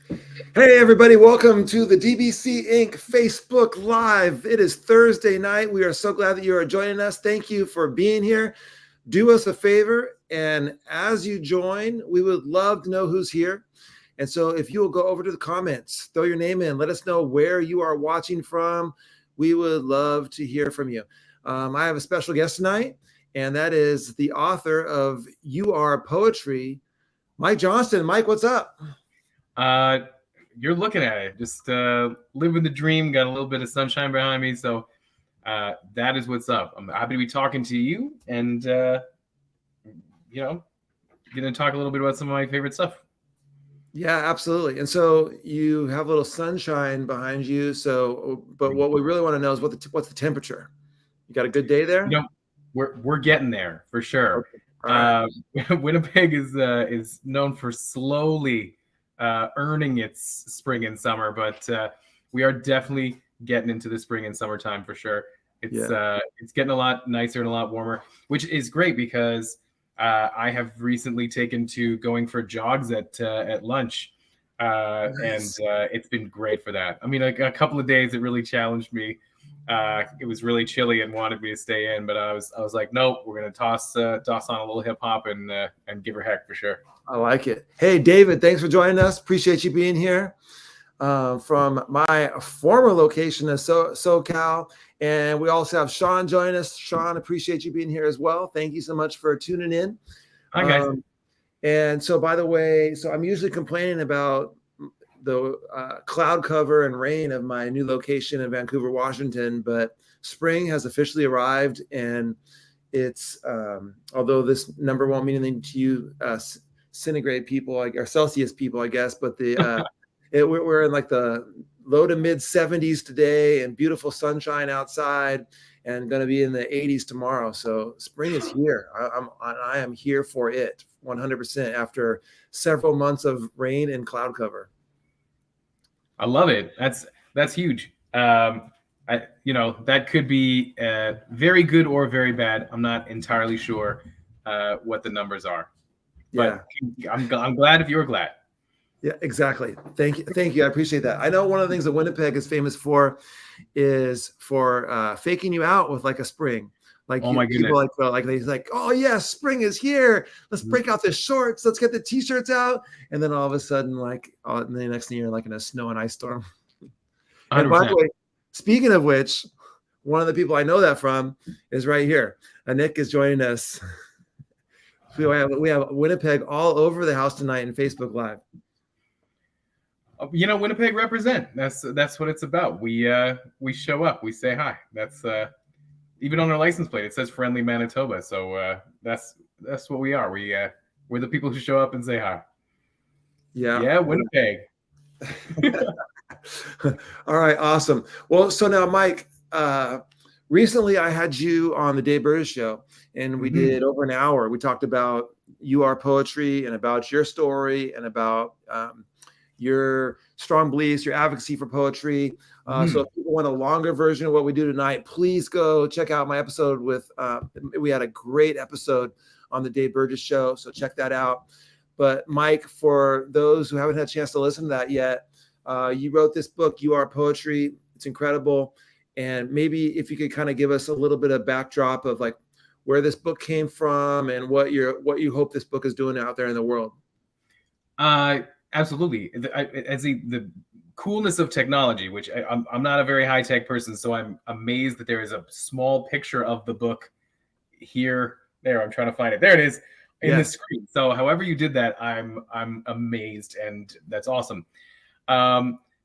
Hey, everybody, welcome to the DBC Inc. Facebook Live. It is Thursday night. We are so glad that you are joining us. Thank you for being here. Do us a favor, and as you join, we would love to know who's here. And so if you will go over to the comments, throw your name in, let us know where you are watching from. We would love to hear from you. I have a special guest tonight, and that is the author of You Are Poetry, Mike Johnston. Mike, what's up? You're looking at it, just living the dream, got a little bit of sunshine behind me. So that is what's up. I'm happy to be talking to you and, going to talk a little bit about some of my favorite stuff. Yeah, absolutely. And so you have a little sunshine behind you. So, but what we really want to know is what's the temperature? You got a good day there? We're getting there for sure. Okay. Winnipeg is known for slowly earning its spring and summer, but we are definitely getting into the spring and summertime for sure. It's getting a lot nicer and a lot warmer, which is great because I have recently taken to going for jogs at lunch, Nice. and it's been great for that. I mean, like a couple of days, it really challenged me. It was really chilly and wanted me to stay in, but I was like, nope, we're gonna toss on a little hip hop and give her heck for sure. I like it. Hey, David, thanks for joining us. Appreciate you being here from my former location of SoCal. And we also have Sean joining us. Sean, appreciate you being here as well. Thank you so much for tuning in. Hi, guys. And so, by the way, so I'm usually complaining about the cloud cover and rain of my new location in Vancouver, Washington, but spring has officially arrived. And it's, although this number won't mean anything to you, centigrade people, or Celsius people, I guess, but we're in like the low to mid 70s today and beautiful sunshine outside and going to be in the 80s tomorrow. So spring is here. I am here for it 100% after several months of rain and cloud cover. I love it. That's huge. That could be very good or very bad. I'm not entirely sure what the numbers are. But yeah. I'm glad if you're glad. Yeah, exactly. Thank you. I appreciate that. I know one of the things that Winnipeg is famous for is for faking you out with like a spring. Like people like they're like, oh yes, spring is here. Let's break out the shorts. Let's get the t-shirts out. And then all of a sudden, and the next thing you're like in a snow and ice storm. 100%. And by the way, speaking of which, one of the people I know that from is right here. Nick is joining us. We have Winnipeg all over the house tonight in Facebook Live. Winnipeg represent. That's what it's about. We show up. We say hi. That's even on our license plate. It says "Friendly Manitoba." So that's what we are. We're the people who show up and say hi. Yeah, Winnipeg. All right, awesome. Well, so now, Mike, recently I had you on the Dave Burgess Show. And we did over an hour. We talked about You Are Poetry and about your story and about your strong beliefs, your advocacy for poetry. So if people want a longer version of what we do tonight, please go check out my episode with, we had a great episode on the Dave Burgess Show. So check that out. But Mike, for those who haven't had a chance to listen to that yet, you wrote this book, You Are Poetry. It's incredible. And maybe if you could kind of give us a little bit of backdrop of like, where this book came from and what you hope this book is doing out there in the world. Absolutely. As the coolness of technology, which I'm not a very high tech person, so I'm amazed that there is a small picture of the book here. There, I'm trying to find it. There it is in the screen. So however you did that, I'm amazed, and that's awesome.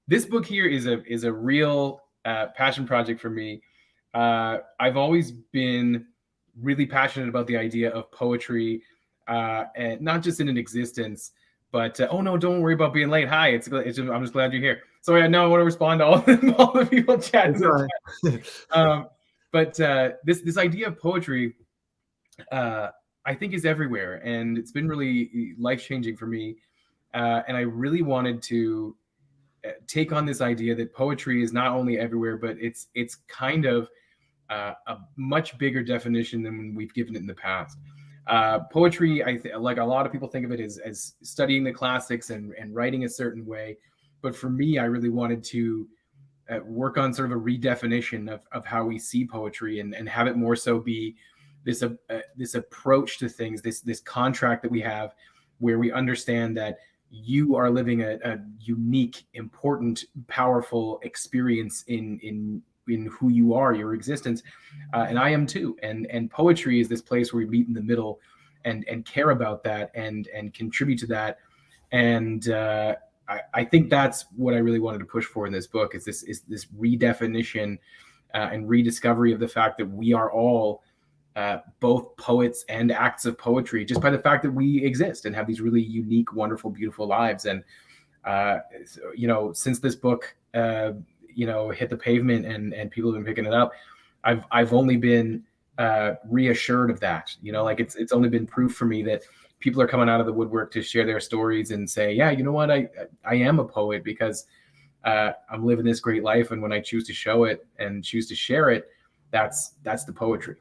This book here is a real passion project for me. I've always been really passionate about the idea of poetry, and not just in an existence, but oh no, don't worry about being late. Hi, I'm just glad you're here. Sorry, I know I want to respond to all the people chatting. But this idea of poetry, I think, is everywhere, and it's been really life-changing for me. And I really wanted to take on this idea that poetry is not only everywhere, but it's kind of a much bigger definition than we've given it in the past. Poetry, like a lot of people think of it as studying the classics and writing a certain way. But for me, I really wanted to work on sort of a redefinition of how we see poetry and have it more so be this approach to things, this contract that we have where we understand that you are living a unique, important, powerful experience in who you are, your existence, and I am too. And poetry is this place where we meet in the middle and care about that and contribute to that. And I think that's what I really wanted to push for in this book is this redefinition and rediscovery of the fact that we are all both poets and acts of poetry just by the fact that we exist and have these really unique, wonderful, beautiful lives. And since this book hit the pavement and people have been picking it up, I've only been reassured of that. Like it's only been proof for me that people are coming out of the woodwork to share their stories and say, yeah, you know what, I am a poet because I'm living this great life, and when I choose to show it and choose to share it, that's the poetry.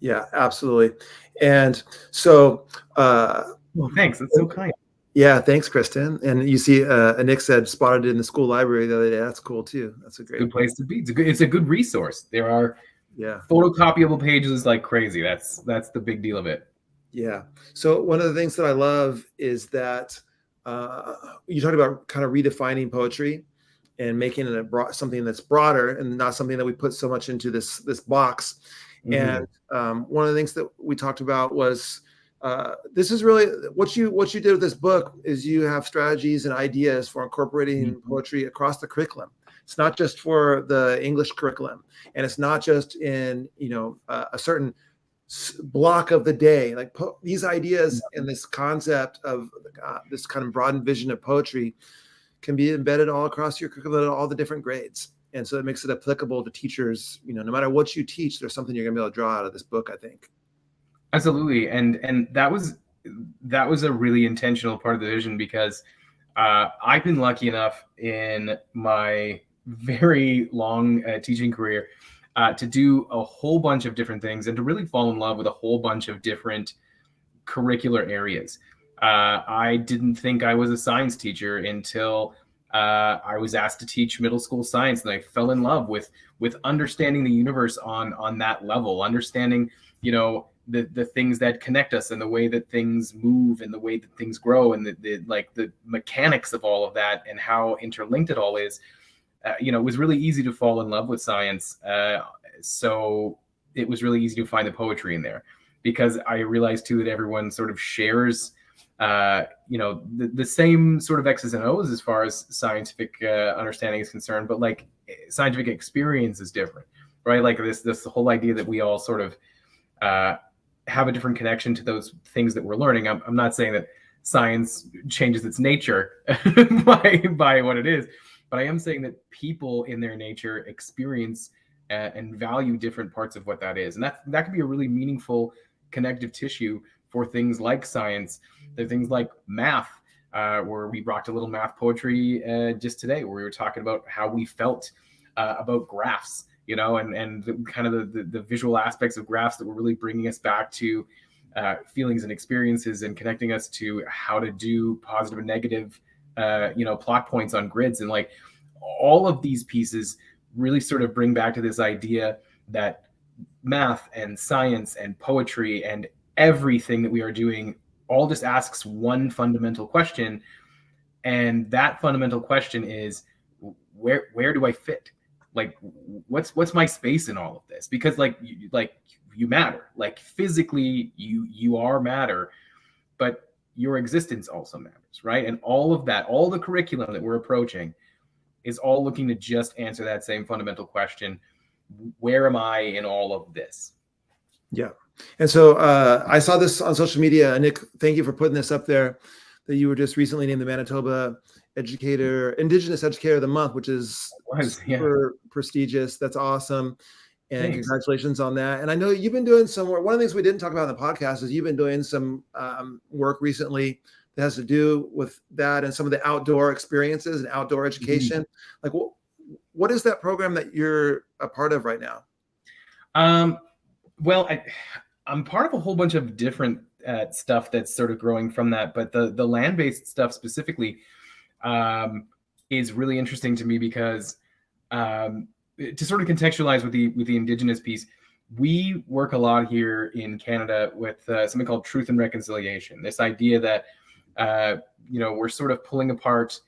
Yeah, absolutely. And so well, thanks, that's so kind. Yeah, thanks, Kristen. And you see, Nick said spotted it in the school library the other day. That's cool too. That's a great good place to be. It's a good resource. There are photocopyable pages like crazy. That's the big deal of it. Yeah. So one of the things that I love is that you talked about kind of redefining poetry and making it something that's broader and not something that we put so much into this box. Mm-hmm. And one of the things that we talked about was this is really what you did with this book is you have strategies and ideas for incorporating poetry across the curriculum. It's not just for the English curriculum, and it's not just in a certain block of the day. Like these ideas and this concept of this kind of broadened vision of poetry can be embedded all across your curriculum at all the different grades. And so it makes it applicable to teachers. No matter what you teach, there's something you're gonna be able to draw out of this book, I think. Absolutely. And that was a really intentional part of the vision because I've been lucky enough in my very long teaching career to do a whole bunch of different things and to really fall in love with a whole bunch of different curricular areas. I didn't think I was a science teacher until I was asked to teach middle school science, and I fell in love with understanding the universe on that level, understanding, the things that connect us and the way that things move and the way that things grow and the mechanics of all of that and how interlinked it all is. It was really easy to fall in love with science. So it was really easy to find the poetry in there because I realized too that everyone sort of shares the same sort of X's and O's as far as scientific understanding is concerned, but like scientific experience is different, right? Like this whole idea that we all sort of have a different connection to those things that we're learning. I'm not saying that science changes its nature by what it is, but I am saying that people in their nature experience and value different parts of what that is. And that could be a really meaningful connective tissue for things like science. There are things like math, where we rocked a little math poetry just today, where we were talking about how we felt about graphs, and the, kind of the visual aspects of graphs that were really bringing us back to feelings and experiences and connecting us to how to do positive and negative, plot points on grids. And like all of these pieces really sort of bring back to this idea that math and science and poetry and everything that we are doing all just asks one fundamental question. And that fundamental question is, where do I fit? Like, what's my space in all of this? Because you matter, like physically you are matter, but your existence also matters, right? And all of that, all the curriculum that we're approaching is all looking to just answer that same fundamental question. Where am I in all of this? Yeah. And so I saw this on social media. Nick, thank you for putting this up there, that you were just recently named the Manitoba Indigenous Educator of the Month, which is super prestigious. That's awesome. And Thanks. Congratulations on that. And I know you've been doing some work. One of the things we didn't talk about in the podcast is you've been doing some work recently that has to do with that and some of the outdoor experiences and outdoor education. Mm-hmm. Like, what is that program that you're a part of right now? Well, I'm part of a whole bunch of different stuff that's sort of growing from that, but the land-based stuff specifically is really interesting to me because to sort of contextualize with the Indigenous piece, we work a lot here in Canada with something called truth and reconciliation. This idea that we're sort of pulling apart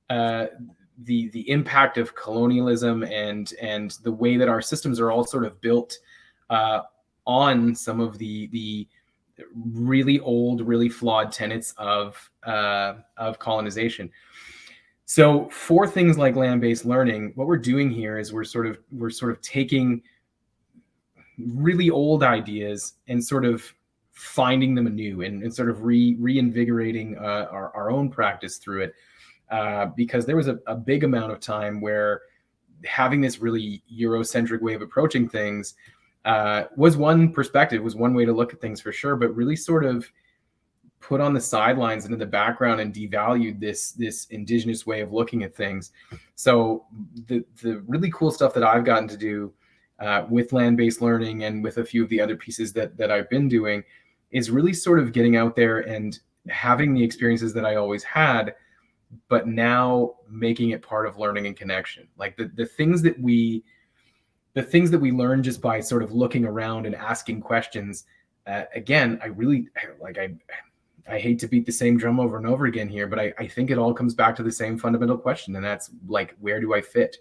the impact of colonialism and the way that our systems are all sort of built on some of the really old, really flawed tenets of colonization. So for things like land-based learning, what we're doing here is we're sort of taking really old ideas and sort of finding them anew and sort of reinvigorating our own practice through it. Because there was a big amount of time where having this really Eurocentric way of approaching things was one perspective, was one way to look at things for sure, but really sort of put on the sidelines and in the background and devalued this Indigenous way of looking at things. So the really cool stuff that I've gotten to do with land-based learning and with a few of the other pieces that I've been doing is really sort of getting out there and having the experiences that I always had, but now making it part of learning and connection. Like the things that we learn just by sort of looking around and asking questions. Again, I hate to beat the same drum over and over again here, but I think it all comes back to the same fundamental question, and that's like, where do I fit?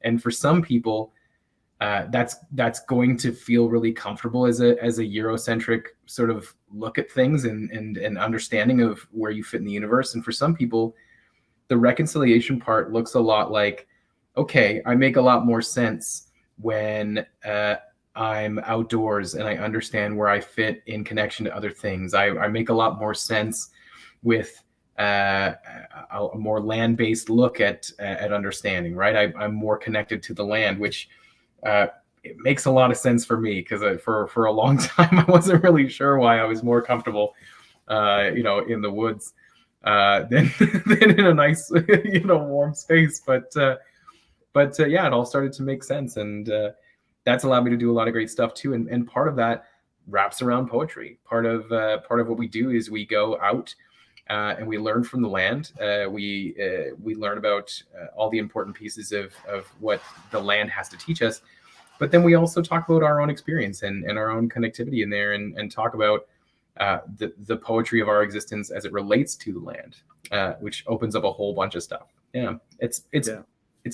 And for some people, that's going to feel really comfortable as a Eurocentric sort of look at things and understanding of where you fit in the universe. And for some people, the reconciliation part looks a lot like, okay, I make a lot more sense when I'm outdoors and I understand where I fit in connection to other things. I make a lot more sense with a more land-based look at understanding, right? I'm more connected to the land, which it makes a lot of sense for me, because for a long time I wasn't really sure why I was more comfortable, in the woods than in a nice, warm space. But yeah, it all started to make sense, and that's allowed me to do a lot of great stuff too. And part of that wraps around poetry. Part of what we do is we go out and we learn from the land. We learn about all the important pieces of what the land has to teach us. But then we also talk about our own experience and our own connectivity in there, and talk about the poetry of our existence as it relates to the land, which opens up a whole bunch of stuff. Yeah, it's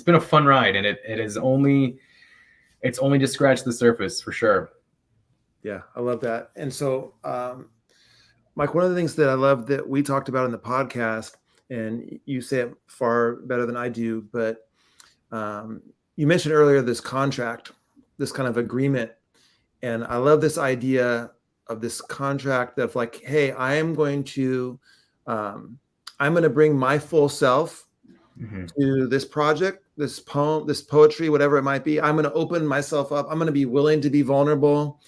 been a fun ride, and it is only just scratched the surface for sure. Yeah, I love that. And so, Mike, one of the things that I love that we talked about in the podcast, and you say it far better than I do, but you mentioned earlier this contract, this kind of agreement. And I love this idea of this contract of like, hey, I'm going to bring my full self to this project, this poem, this poetry, whatever it might be. I'm going to open myself up. I'm going to be willing to be vulnerable.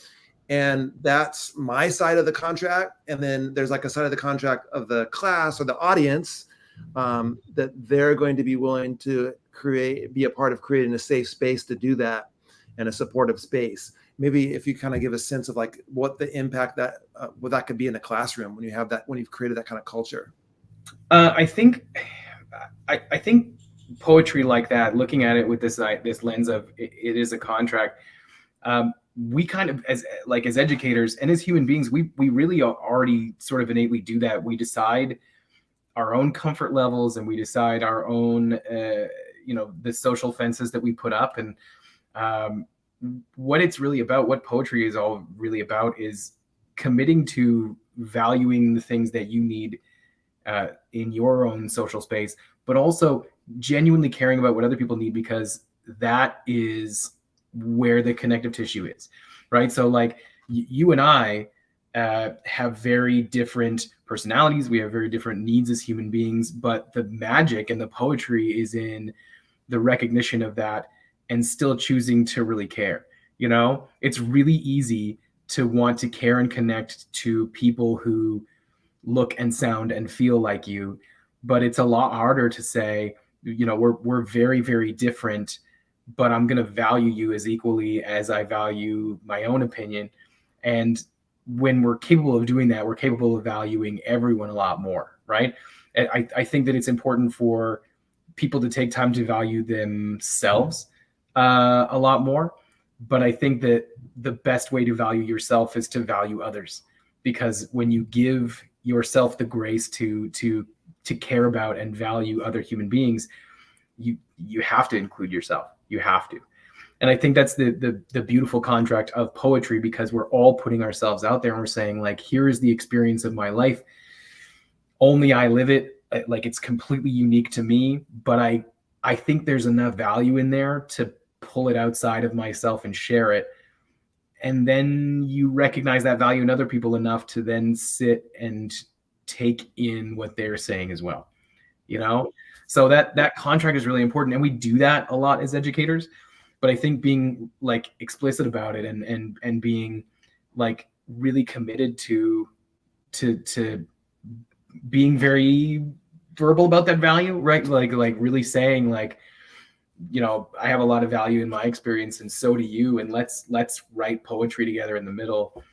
And that's my side of the contract. And then there's like a side of the contract of the class or the audience that they're going to be willing to be a part of creating a safe space to do that, and a supportive space. Maybe if you kind of give a sense of like what the impact that what that could be in the classroom when you've created that kind of culture. I think poetry like that, looking at it with this lens of it is a contract. We kind of, as educators and as human beings, we really already sort of innately do that. We decide our own comfort levels, and we decide our own, the social fences that we put up. And what it's really about, what poetry is all really about, is committing to valuing the things that you need in your own social space, but also genuinely caring about what other people need, because that is where the connective tissue is, right? So like you and I have very different personalities. We have very different needs as human beings, but the magic and the poetry is in the recognition of that and still choosing to really care. It's really easy to want to care and connect to people who look and sound and feel like you, but it's a lot harder to say, we're very, very different, but I'm going to value you as equally as I value my own opinion. And when we're capable of doing that, we're capable of valuing everyone a lot more, right? I think that it's important for people to take time to value themselves a lot more. But I think that the best way to value yourself is to value others, because when you give yourself the grace to care about and value other human beings, you have to include yourself. You have to. And I think that's the beautiful contract of poetry, because we're all putting ourselves out there and we're saying, like, here is the experience of my life. Only I live it. Like, it's completely unique to me, but I think there's enough value in there to pull it outside of myself and share it. And then you recognize that value in other people enough to then sit and take in what they're saying as well, So that contract is really important. And we do that a lot as educators. But I think being like explicit about it and being like really committed to being very verbal about that value, right? Like really saying, like, I have a lot of value in my experience, and so do you, and let's write poetry together in the middle.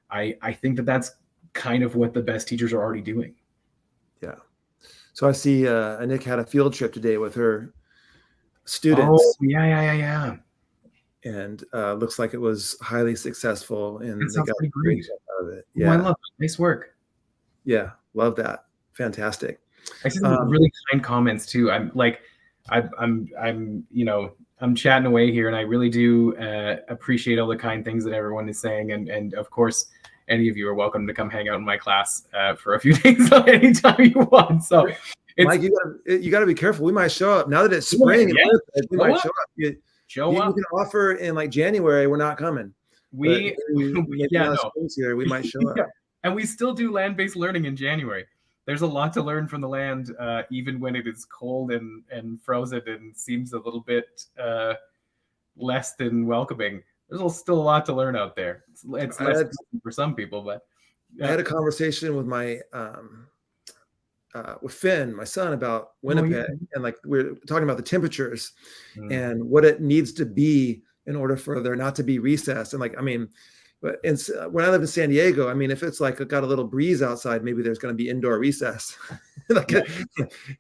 I think that's kind of what the best teachers are already doing. Yeah. So I see Nick had a field trip today with her students. Oh, yeah. And looks like it was highly successful, and they got great out of it. Yeah, I love it. Nice work. Yeah, love that. Fantastic. I see some really kind comments too. I'm chatting away here, and I really do appreciate all the kind things that everyone is saying. And of course, any of you are welcome to come hang out in my class for a few days anytime you want. So, Mike, you got to be careful. We might show up now that it's spring. Yeah. We might show up. You can offer in like January. We're not coming. We might show up. Yeah. And we still do land-based learning in January. There's a lot to learn from the land, even when it is cold and frozen and seems a little bit less than welcoming. There's still a lot to learn out there. It's less for some people, but I had a conversation with my with Finn, my son, about Winnipeg, and like we're talking about the temperatures and what it needs to be in order for there not to be recess. And like, I mean, but when I live in San Diego, I mean, if it's like got a little breeze outside, maybe there's going to be indoor recess. And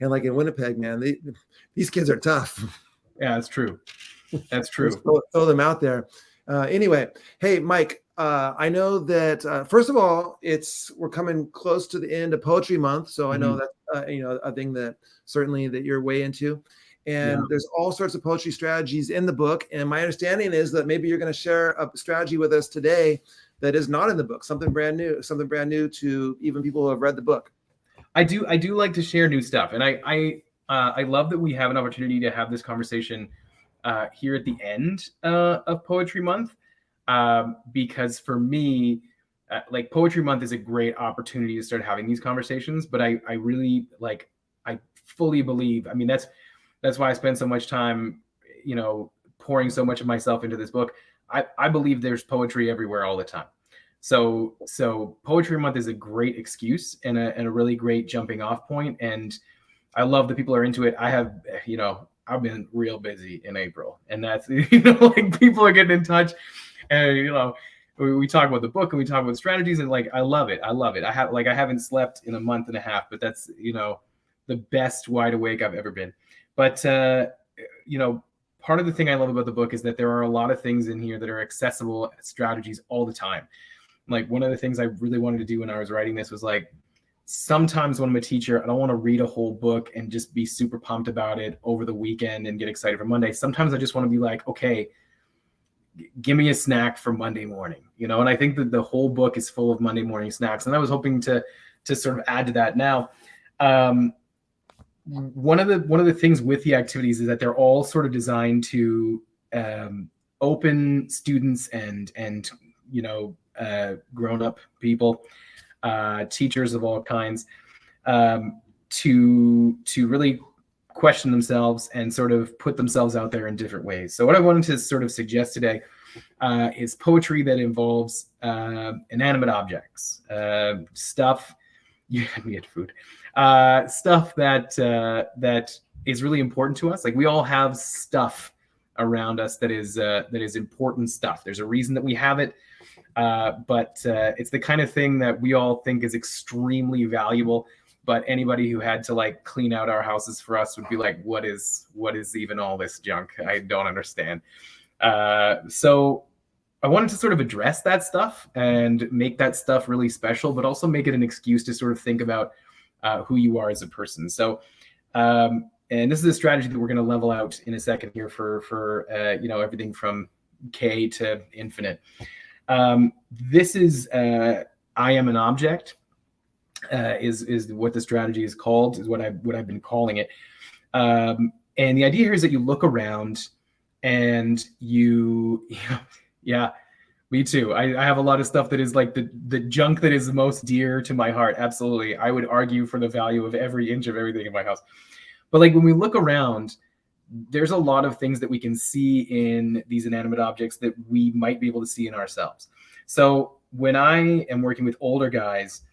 like in Winnipeg, man, these kids are tough. Yeah, that's true. That's true. Throw them out there. Anyway, hey, Mike, I know that first of all, we're coming close to the end of Poetry Month, so I know that's a thing that certainly that you're way into. And there's all sorts of poetry strategies in the book. And my understanding is that maybe you're going to share a strategy with us today that is not in the book, something brand new to even people who have read the book. I do like to share new stuff. And I love that we have an opportunity to have this conversation here at the end of Poetry Month. Because for me, like Poetry Month is a great opportunity to start having these conversations. But I really I fully believe, I mean, that's why I spend so much time, pouring so much of myself into this book. I believe there's poetry everywhere all the time. So Poetry Month is a great excuse and a really great jumping off point. And I love that people are into it. I have, I've been real busy in April, and that's, like people are getting in touch, and, we talk about the book and we talk about strategies, and like, I love it. I haven't slept in a month and a half, but that's, the best wide awake I've ever been. But, part of the thing I love about the book is that there are a lot of things in here that are accessible strategies all the time. Like one of the things I really wanted to do when I was writing this was like, sometimes when I'm a teacher, I don't want to read a whole book and just be super pumped about it over the weekend and get excited for Monday. Sometimes I just want to be like, okay, give me a snack for Monday morning, and I think that the whole book is full of Monday morning snacks. And I was hoping to sort of add to that. Now, one of the things with the activities is that they're all sort of designed to open students and grown-up people, teachers of all kinds, to really question themselves and sort of put themselves out there in different ways. So what I wanted to sort of suggest today is poetry that involves inanimate objects, stuff. You had me at food. Stuff that is really important to us. Like we all have stuff around us that is important stuff. There's a reason that we have it. But it's the kind of thing that we all think is extremely valuable. But anybody who had to like clean out our houses for us would be like, what is even all this junk? I don't understand. So I wanted to sort of address that stuff and make that stuff really special, but also make it an excuse to sort of think about who you are as a person. So, and this is a strategy that we're going to level out in a second here for everything from K to infinite. This is I am an object. Is what the strategy is called, is what I've been calling it. And the idea here is that you look around and yeah, me too. I have a lot of stuff that is like the junk that is the most dear to my heart. Absolutely. I would argue for the value of every inch of everything in my house. But like when we look around, there's a lot of things that we can see in these inanimate objects that we might be able to see in ourselves. So when I am working with older guys,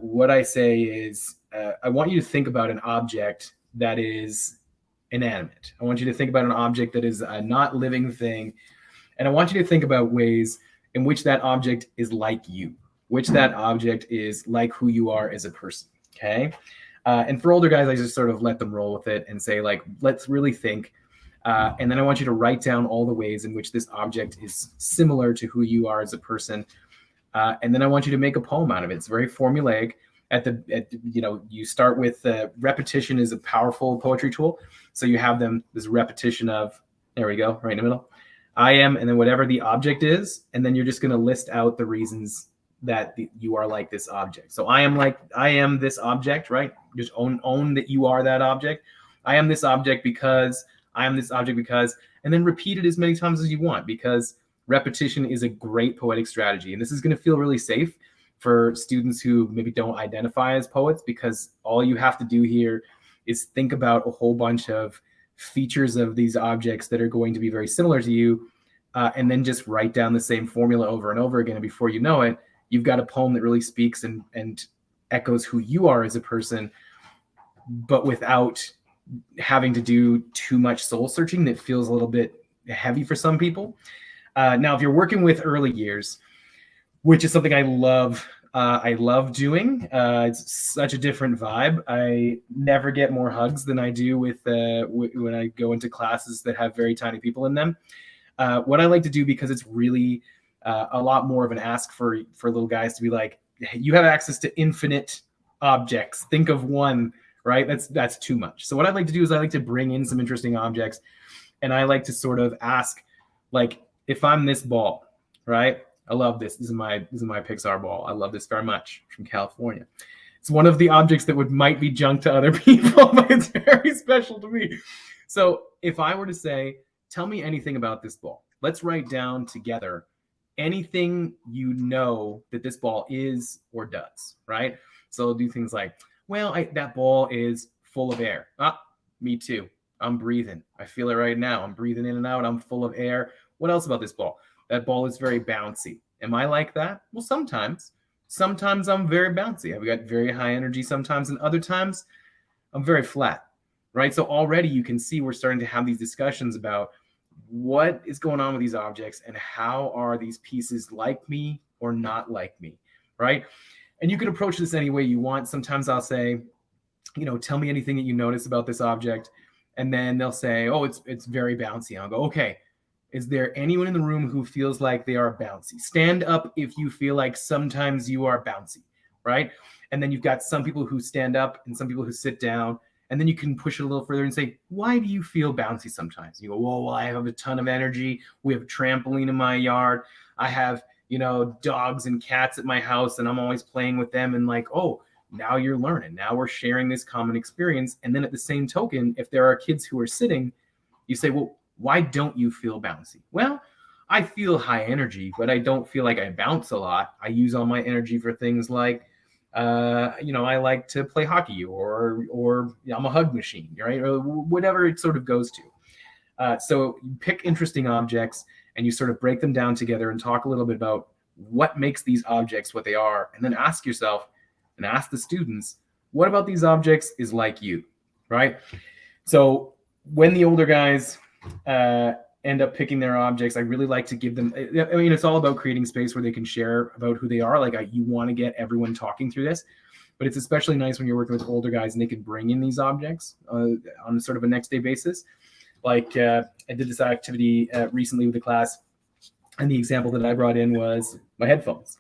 what I say is, I want you to think about an object that is inanimate. I want you to think about an object that is a not living thing. And I want you to think about ways in which that object is like you, which that object is like who you are as a person. Okay. And for older guys, I just sort of let them roll with it and say, like, let's really think. And then I want you to write down all the ways in which this object is similar to who you are as a person. And then I want you to make a poem out of it. It's very formulaic. You start with repetition is a powerful poetry tool. So you have this repetition of, there we go, right in the middle. I am, and then whatever the object is, and then you're just going to list out the reasons that you are like this object. So I am this object, right? Just own that you are that object. I am this object because, I am this object because, and then repeat it as many times as you want, because repetition is a great poetic strategy. And this is going to feel really safe for students who maybe don't identify as poets, because all you have to do here is think about a whole bunch of features of these objects that are going to be very similar to you, and then just write down the same formula over and over again. And before you know it, you've got a poem that really speaks and echoes who you are as a person, but without having to do too much soul searching that feels a little bit heavy for some people. Now, if you're working with early years, which is something I love doing. It's such a different vibe. I never get more hugs than I do with when I go into classes that have very tiny people in them. What I like to do, because it's really a lot more of an ask for little guys to be like, hey, you have access to infinite objects. Think of one, right? That's too much. So what I like to do is I like to bring in some interesting objects, and I like to sort of ask, like, if I'm this ball, right? I love this. This is my Pixar ball. I love this very much, from California. It's one of the objects that might be junk to other people, but it's very special to me. So if I were to say, tell me anything about this ball, let's write down together anything you know that this ball is or does, right? So I'll do things like, well, that ball is full of air. Me too. I'm breathing. I feel it right now. I'm breathing in and out. I'm full of air. What else about this ball? That ball is very bouncy. Am I like that? Well, sometimes. Sometimes I'm very bouncy. I've got very high energy sometimes, and other times I'm very flat, right? So already you can see we're starting to have these discussions about what is going on with these objects and how are these pieces like me or not like me, right? And you can approach this any way you want. Sometimes I'll say, tell me anything that you notice about this object. And then they'll say, oh, it's very bouncy. I'll go, okay. Is there anyone in the room who feels like they are bouncy? Stand up if you feel like sometimes you are bouncy, right? And then you've got some people who stand up and some people who sit down. And then you can push it a little further and say, why do you feel bouncy sometimes? You go, well, I have a ton of energy. We have a trampoline in my yard. I have, dogs and cats at my house, and I'm always playing with them. And like, oh, now you're learning. Now we're sharing this common experience. And then at the same token, if there are kids who are sitting, you say, well, why don't you feel bouncy? Well, I feel high energy, but I don't feel like I bounce a lot. I use all my energy for things like, I like to play hockey, or I'm a hug machine, right? Or whatever it sort of goes to. So you pick interesting objects and you sort of break them down together and talk a little bit about what makes these objects what they are. And then ask yourself and ask the students, what about these objects is like you, right? So when the older guys, and end up picking their objects. I really like to give them, I mean, it's all about creating space where they can share about who they are. Like you want to get everyone talking through this, but it's especially nice when you're working with older guys and they can bring in these objects on sort of a next day basis. Like I did this activity recently with the class, and the example that I brought in was my headphones,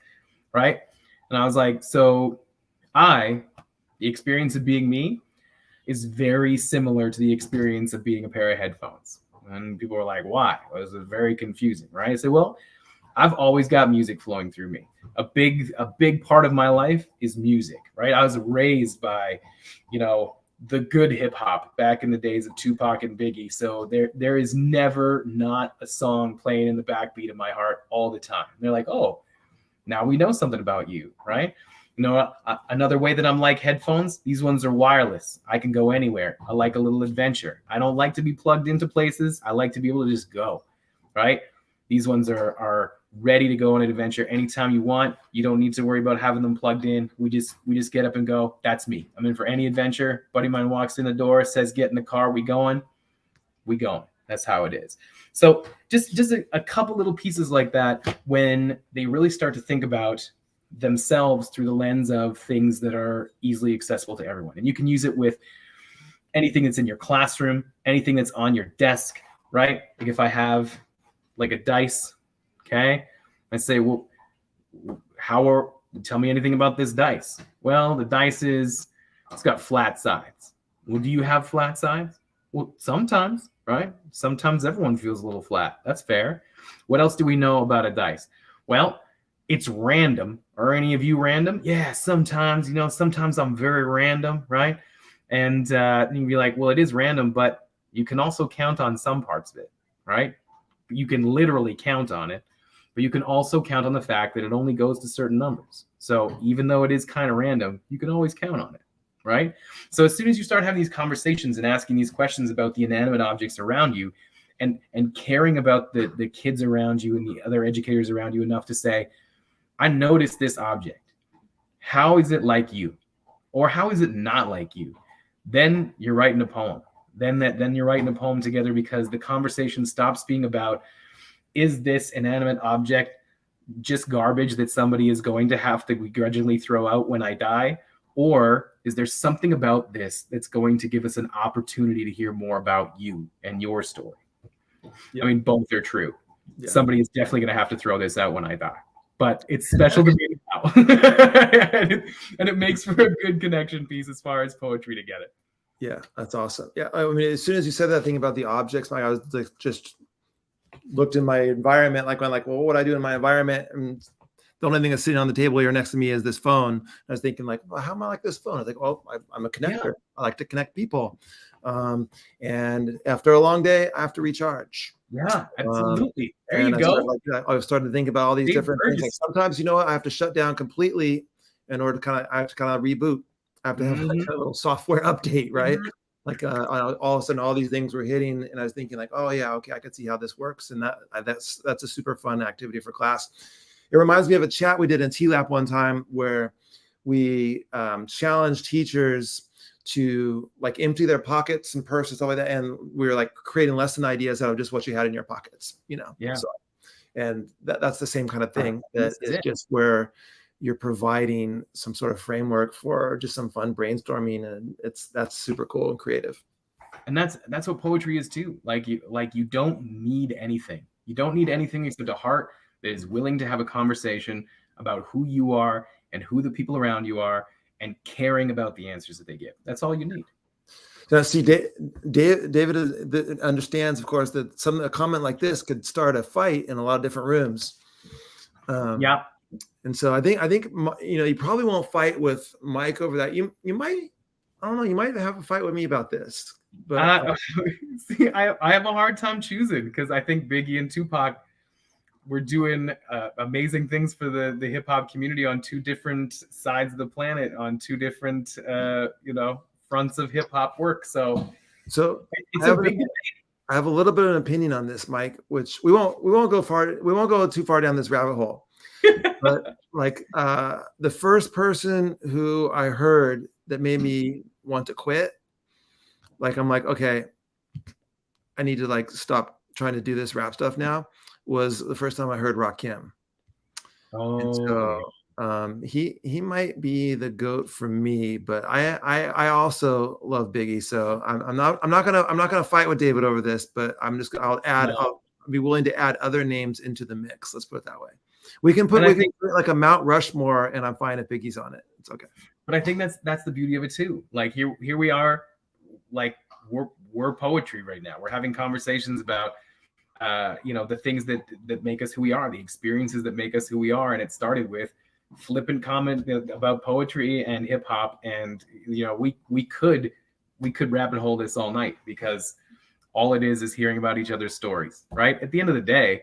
right? And I was like, so the experience of being me is very similar to the experience of being a pair of headphones. And people were like, why? It was very confusing, right? I said, well, I've always got music flowing through me. A big part of my life is music, right? I was raised by, the good hip hop back in the days of Tupac and Biggie. So there is never not a song playing in the backbeat of my heart all the time. And they're like, oh, now we know something about you, right? Another way that I'm like headphones, these ones are wireless. I can go anywhere. I like a little adventure. I don't like to be plugged into places. I like to be able to just go, right? These ones are ready to go on an adventure anytime you want. You don't need to worry about having them plugged in. We just get up and go. That's me. I'm in for any adventure. Buddy of mine walks in the door, says, get in the car. We going. That's how it is. So just a couple little pieces like that, when they really start to think about themselves through the lens of things that are easily accessible to everyone. And you can use it with anything that's in your classroom, anything that's on your desk, right? Like if I have like a dice, okay, I say, well, tell me anything about this dice. Well, the dice it's got flat sides. Well, do you have flat sides? Well, sometimes, right? Sometimes everyone feels a little flat. That's fair. What else do we know about a dice? Well, it's random. Are any of you random? Yeah, sometimes, sometimes I'm very random, right? And you'd be like, well, it is random, but you can also count on some parts of it, right? You can literally count on it, but you can also count on the fact that it only goes to certain numbers. So even though it is kind of random, you can always count on it, right? So as soon as you start having these conversations and asking these questions about the inanimate objects around you, and caring about the kids around you and the other educators around you enough to say, I noticed this object. How is it like you? Or how is it not like you? Then you're writing a poem. Then you're writing a poem together, because the conversation stops being about, is this inanimate object just garbage that somebody is going to have to begrudgingly throw out when I die? Or is there something about this that's going to give us an opportunity to hear more about you and your story? Yep. I mean, both are true. Yeah. Somebody is definitely going to have to throw this out when I die. But it's special to me now. and it makes for a good connection piece as far as poetry to get it. Yeah, that's awesome. Yeah, I mean, as soon as you said that thing about the objects, I was like, just looked in my environment, well, what would I do in my environment? And the only thing that's sitting on the table here next to me is this phone. I was thinking well, how am I like this phone? I was like, well, I'm a connector. Yeah. I like to connect people. And after a long day, I have to recharge. Yeah, absolutely. There you go. I started to think about all these different things. Like sometimes, I have to shut down completely in order to I have to reboot. I have to have like a little software update, right? Like all of a sudden, all these things were hitting, and I was thinking oh yeah, okay, I could see how this works, and that's a super fun activity for class. It reminds me of a chat we did in TLAP one time where we challenged teachers to empty their pockets and purses, stuff like that, and we were creating lesson ideas out of just what you had in your pockets, Yeah. So, and that's the same kind of thing. That is just where you're providing some sort of framework for just some fun brainstorming, and that's super cool and creative. And that's what poetry is too. You don't need anything. You don't need anything except a heart that is willing to have a conversation about who you are and who the people around you are, and caring about the answers that they give. That's all you need. Now, see, David understands, of course, that a comment like this could start a fight in a lot of different rooms. Yeah. And so I think you probably won't fight with Mike over that. You might, I don't know, you might have a fight with me about this. But see, I have a hard time choosing, because I think Biggie and Tupac were doing amazing things for the hip hop community on two different sides of the planet, on two different fronts of hip hop work. So it's a big debate. I have a little bit of an opinion on this, Mike, which we won't go too far down this rabbit hole. But the first person who I heard that made me want to quit, I'm okay, I need to stop trying to do this rap stuff now was the first time I heard Rakim. And so he might be the GOAT for me, but I also love Biggie. So I'm not gonna fight with David over this, but I'll be willing to add other names into the mix. Let's put it that way. We can put like a Mount Rushmore, and I'm fine if Biggie's on it. It's okay. But I think that's the beauty of it too. Like here we are, like we're poetry right now. We're having conversations about the things that make us who we are, the experiences that make us who we are. And it started with flippant comment about poetry and hip hop. And we could rabbit hole this all night, because all it is hearing about each other's stories, right? At the end of the day,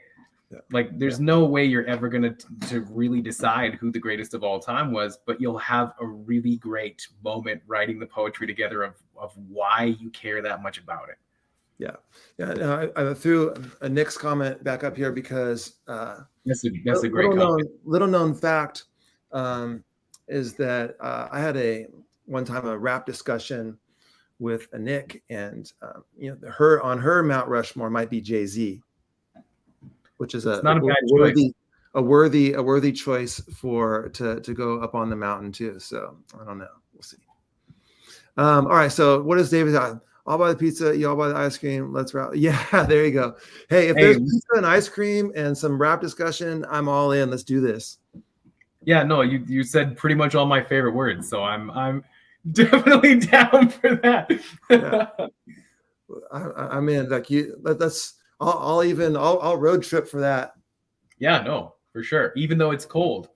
like there's no way you're ever going to really decide who the greatest of all time was, but you'll have a really great moment writing the poetry together of why you care that much about it. Yeah. I threw a Nick's comment back up here because that's a great comment. Little known fact is that I had one time a rap discussion with a Nick, and her Mount Rushmore might be Jay-Z, which is a worthy choice to go up on the mountain too. So I don't know. We'll see. All right. So what is David? I'll buy the pizza. Y'all buy the ice cream. Let's wrap. Yeah, there you go. Hey, if there's pizza and ice cream and some rap discussion, I'm all in. Let's do this. Yeah, no, you said pretty much all my favorite words, so I'm definitely down for that. Yeah. I'm in. Like I'll road trip for that. Yeah, no, for sure. Even though it's cold,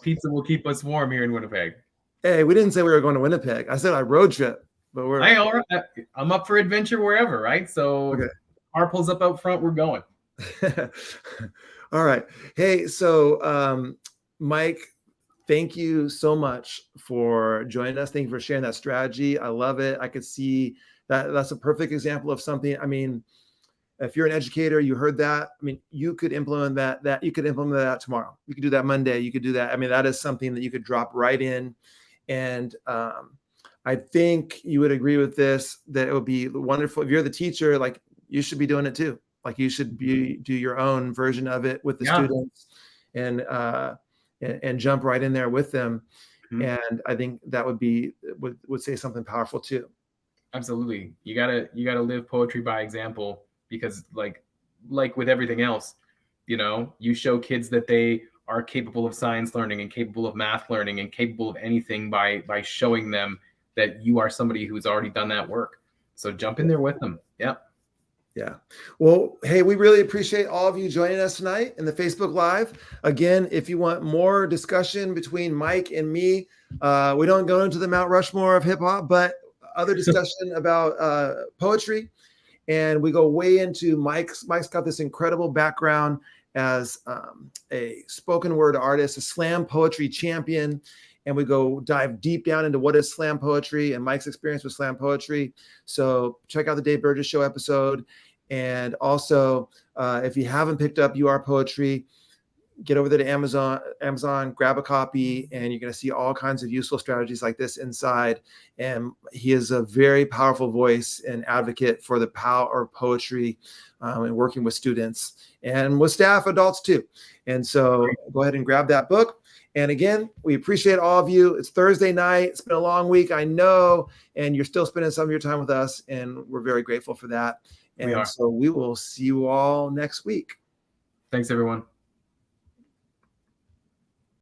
pizza will keep us warm here in Winnipeg. Hey, we didn't say we were going to Winnipeg. I said I road trip. But I'm up for adventure wherever, right? So car pulls up out front, we're going. All right. Hey, so Mike, thank you so much for joining us. Thank you for sharing that strategy. I love it. I could see that's a perfect example of something. I mean, if you're an educator, you heard that. I mean, you could implement that. You could implement that tomorrow. You could do that Monday. You could do that. I mean, that is something that you could drop right in. And I think you would agree with this, that it would be wonderful. If you're the teacher, like you should be doing it too. Like you should do your own version of it with the students and jump right in there with them. Mm-hmm. And I think that would say something powerful too. Absolutely. You gotta live poetry by example, because like with everything else, you show kids that they are capable of science learning and capable of math learning and capable of anything by showing them that you are somebody who's already done that work. So jump in there with them. Yeah. Yeah. Well, hey, we really appreciate all of you joining us tonight in the Facebook Live. Again, if you want more discussion between Mike and me, we don't go into the Mount Rushmore of hip hop, but other discussion about poetry. And we go way into Mike's got this incredible background as a spoken word artist, a slam poetry champion. And we dive deep down into what is slam poetry and Mike's experience with slam poetry. So check out the Dave Burgess Show episode. And also, if you haven't picked up You Are Poetry, get over there to Amazon, grab a copy, and you're going to see all kinds of useful strategies like this inside. And he is a very powerful voice and advocate for the power of poetry and working with students and with staff, adults too. And so go ahead and grab that book. And again, we appreciate all of you. It's Thursday night. It's been a long week, I know, and you're still spending some of your time with us, and we're very grateful for that. And so we will see you all next week. Thanks, everyone.